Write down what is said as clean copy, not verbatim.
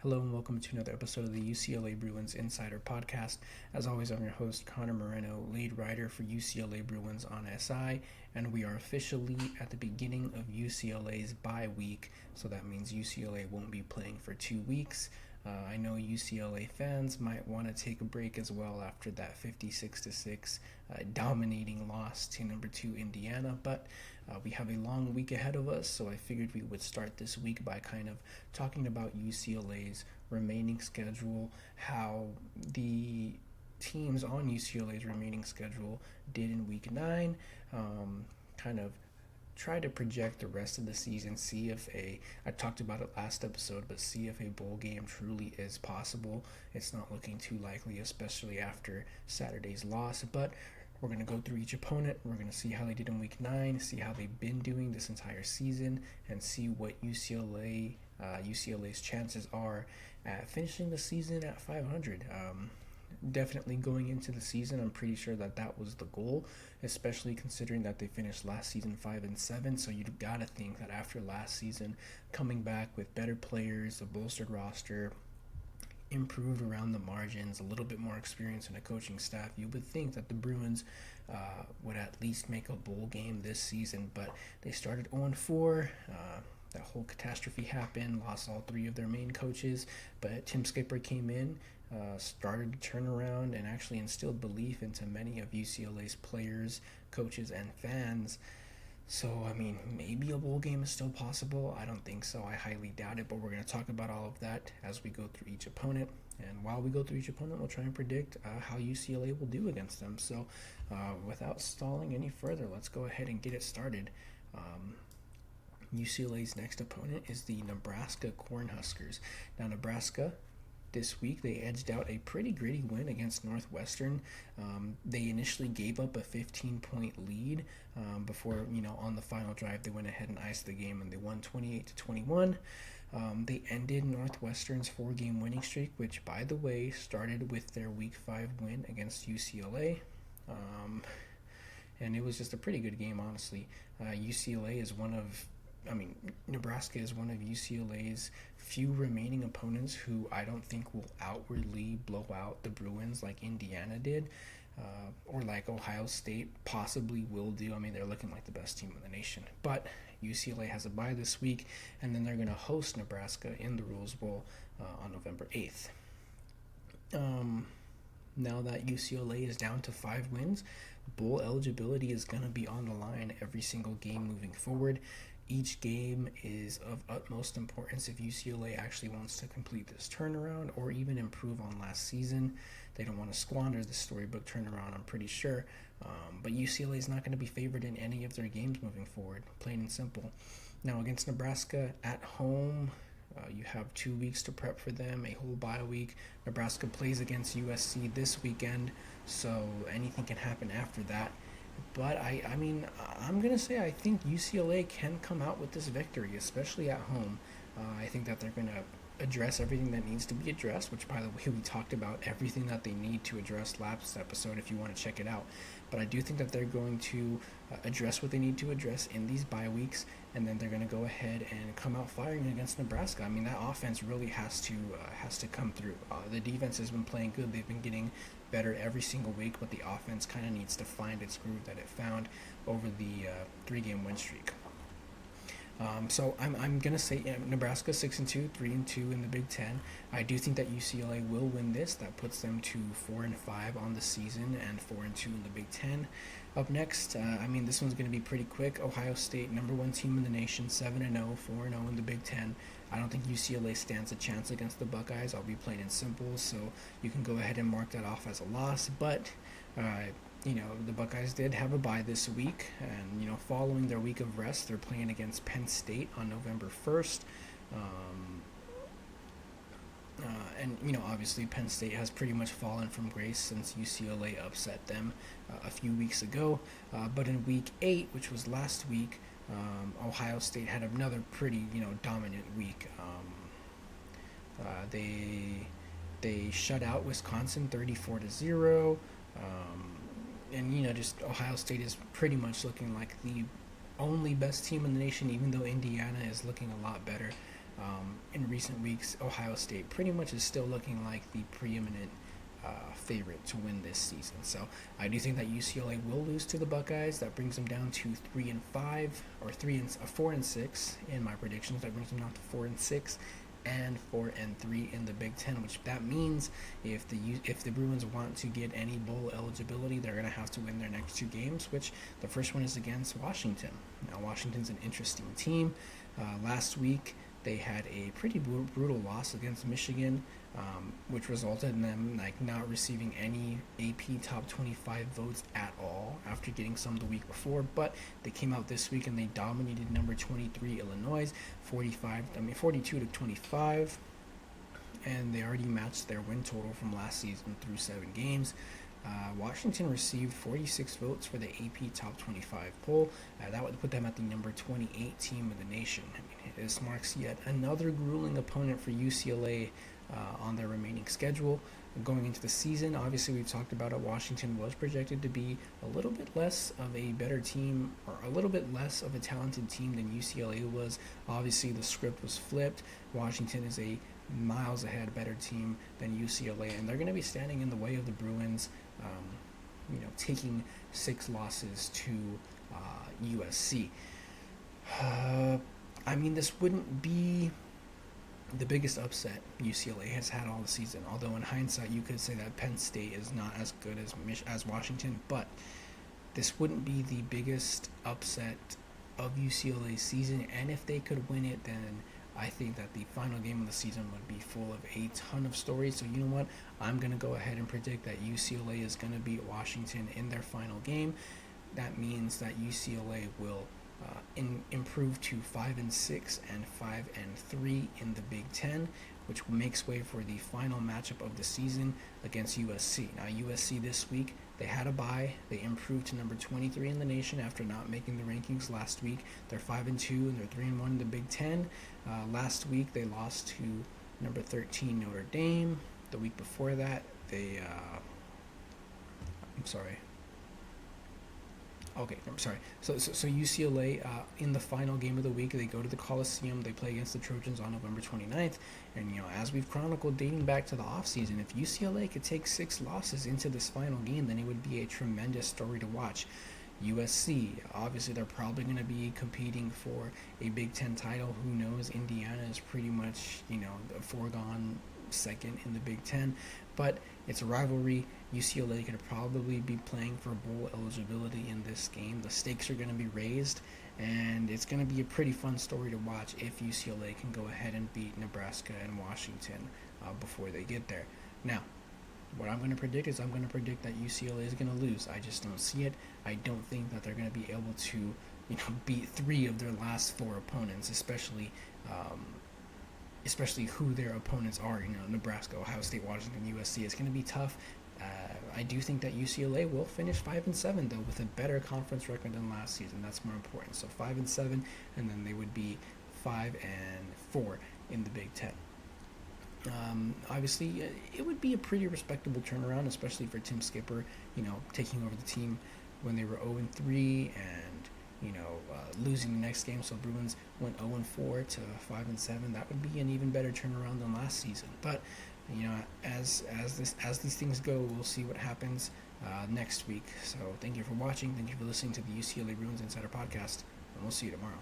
Hello and welcome to another episode of the UCLA Bruins Insider Podcast. As always, I'm your host, Connor Moreno, lead writer for UCLA Bruins on SI, and we are officially at the beginning of UCLA's bye week, so that means UCLA won't be playing for 2 weeks. I know UCLA fans might want to take a break as well after that 56-6 dominating loss to number 2 Indiana, but we have a long week ahead of us, so I figured we would start this week by kind of talking about UCLA's remaining schedule, how the teams on UCLA's remaining schedule did in week 9, kind of try to project the rest of the season, see if I talked about it last episode, but see if a bowl game truly is possible. It's not looking too likely, especially after Saturday's loss, but we're going to go through each opponent. We're going to see how they did in week 9, see how they've been doing this entire season, and see what UCLA's chances are at finishing the season at 500. Definitely going into the season, I'm pretty sure that was the goal, especially considering that they finished last season 5-7. So you've got to think that after last season, coming back with better players, a bolstered roster, improved around the margins, a little bit more experience in a coaching staff, you would think that the Bruins would at least make a bowl game this season, but they started 0-4. That whole catastrophe happened, lost all 3 of their main coaches, but Tim Skipper came in, started to turn around and actually instilled belief into many of UCLA's players, coaches, and fans. So, maybe a bowl game is still possible. I don't think so. I highly doubt it, but we're going to talk about all of that as we go through each opponent. And while we go through each opponent, we'll try and predict how UCLA will do against them. So, without stalling any further, let's go ahead and get it started. UCLA's next opponent is the Nebraska Cornhuskers. Now, Nebraska, this week, they edged out a pretty gritty win against Northwestern. They initially gave up a 15-point lead before, on the final drive, they went ahead and iced the game, and they won 28-21. They ended Northwestern's 4-game winning streak, which, by the way, started with their Week 5 win against UCLA. And it was just a pretty good game, honestly. Nebraska is one of UCLA's few remaining opponents who I don't think will outwardly blow out the Bruins like Indiana did, or like Ohio State possibly will do. They're looking like the best team in the nation. But UCLA has a bye this week, and then they're going to host Nebraska in the Rose Bowl on November 8th. Now that UCLA is down to 5 wins, bowl eligibility is going to be on the line every single game moving forward. Each game is of utmost importance if UCLA actually wants to complete this turnaround or even improve on last season. They don't want to squander the storybook turnaround, I'm pretty sure. But UCLA is not going to be favored in any of their games moving forward, plain and simple. Now, against Nebraska at home, you have 2 weeks to prep for them, a whole bye week. Nebraska plays against USC this weekend, so anything can happen after that. But I'm going to say I think UCLA can come out with this victory, especially at home. I think that they're going to address everything that needs to be addressed, which, by the way, we talked about everything that they need to address last episode if you want to check it out. But I do think that they're going to address what they need to address in these bye weeks, and then they're going to go ahead and come out firing against Nebraska. That offense really has to come through. The defense has been playing good. They've been getting better every single week, but the offense kind of needs to find its groove that it found over the 3-game win streak. So I'm going to say Nebraska 6-2, 3-2 in the Big Ten. I do think that UCLA will win this. That puts them to 4-5 on the season and 4-2 in the Big Ten. Up next, this one's going to be pretty quick. Ohio State, number 1 team in the nation, 7-0, 4-0 in the Big Ten. I don't think UCLA stands a chance against the Buckeyes. I'll be plain and simple, so you can go ahead and mark that off as a loss. But the Buckeyes did have a bye this week, and following their week of rest, they're playing against Penn State on November 1st. Obviously Penn State has pretty much fallen from grace since UCLA upset them a few weeks ago. But in week 8, which was last week, Ohio State had another pretty, dominant week. They shut out Wisconsin 34-0. Just Ohio State is pretty much looking like the only best team in the nation, even though Indiana is looking a lot better. in recent weeks, Ohio State pretty much is still looking like the preeminent favorite to win this season. So I do think that UCLA will lose to the Buckeyes. That brings them down to 3-5 or 4-6 in my predictions. That brings them down to 4-6 and 4-3 in the Big Ten, which that means if the Bruins want to get any bowl eligibility, they're going to have to win their next two games, which the first one is against Washington. Now, Washington's an interesting team. Last week, they had a pretty brutal loss against Michigan, which resulted in them not receiving any AP top 25 votes at all after getting some the week before. But they came out this week and they dominated number 23 Illinois, 42-25, and they already matched their win total from last season through 7 games. Washington received 46 votes for the AP Top 25 poll. That would put them at the number 28 team in the nation. This marks yet another grueling opponent for UCLA on their remaining schedule. Going into the season, obviously we've talked about it, Washington was projected to be a little bit less of a better team, or a little bit less of a talented team than UCLA was. Obviously the script was flipped. Washington is a miles ahead better team than UCLA, and they're going to be standing in the way of the Bruins, taking 6 losses to USC. This wouldn't be the biggest upset UCLA has had all the season, although in hindsight you could say that Penn State is not as good as Washington, but this wouldn't be the biggest upset of UCLA's season, and if they could win it, then I think that the final game of the season would be full of a ton of stories. So you know what? I'm going to go ahead and predict that UCLA is going to beat Washington in their final game. That means that UCLA will improve to 5-6 and 5-3 in the Big Ten, which makes way for the final matchup of the season against USC. Now USC this week, they had a bye. They improved to number 23 in the nation after not making the rankings last week. They're 5-2 and they're 3-1 in the Big Ten. Last week they lost to number 13 Notre Dame. The week before that So UCLA, in the final game of the week, they go to the Coliseum. They play against the Trojans on November 29th. And, as we've chronicled dating back to the offseason, if UCLA could take 6 losses into this final game, then it would be a tremendous story to watch. USC, obviously they're probably going to be competing for a Big Ten title. Who knows? Indiana is pretty much, a foregone second in the Big Ten. But it's a rivalry. UCLA could probably be playing for bowl eligibility in this game. The stakes are going to be raised, and it's going to be a pretty fun story to watch if UCLA can go ahead and beat Nebraska and Washington before they get there. Now, what I'm going to predict is that UCLA is going to lose. I just don't see it. I don't think that they're going to be able to, beat 3 of their last 4 opponents, especially who their opponents are. Nebraska, Ohio State, Washington, USC. It's going to be tough. I do think that UCLA will finish 5-7 though, with a better conference record than last season. That's more important. So 5-7, and then they would be 5-4 in the Big Ten. Obviously, it would be a pretty respectable turnaround, especially for Tim Skipper, taking over the team when they were 0-3 and, losing the next game. So Bruins went 0-4 to 5-7. That would be an even better turnaround than last season. But, as these things go, we'll see what happens next week. So thank you for watching. Thank you for listening to the UCLA Bruins Insider Podcast, and we'll see you tomorrow.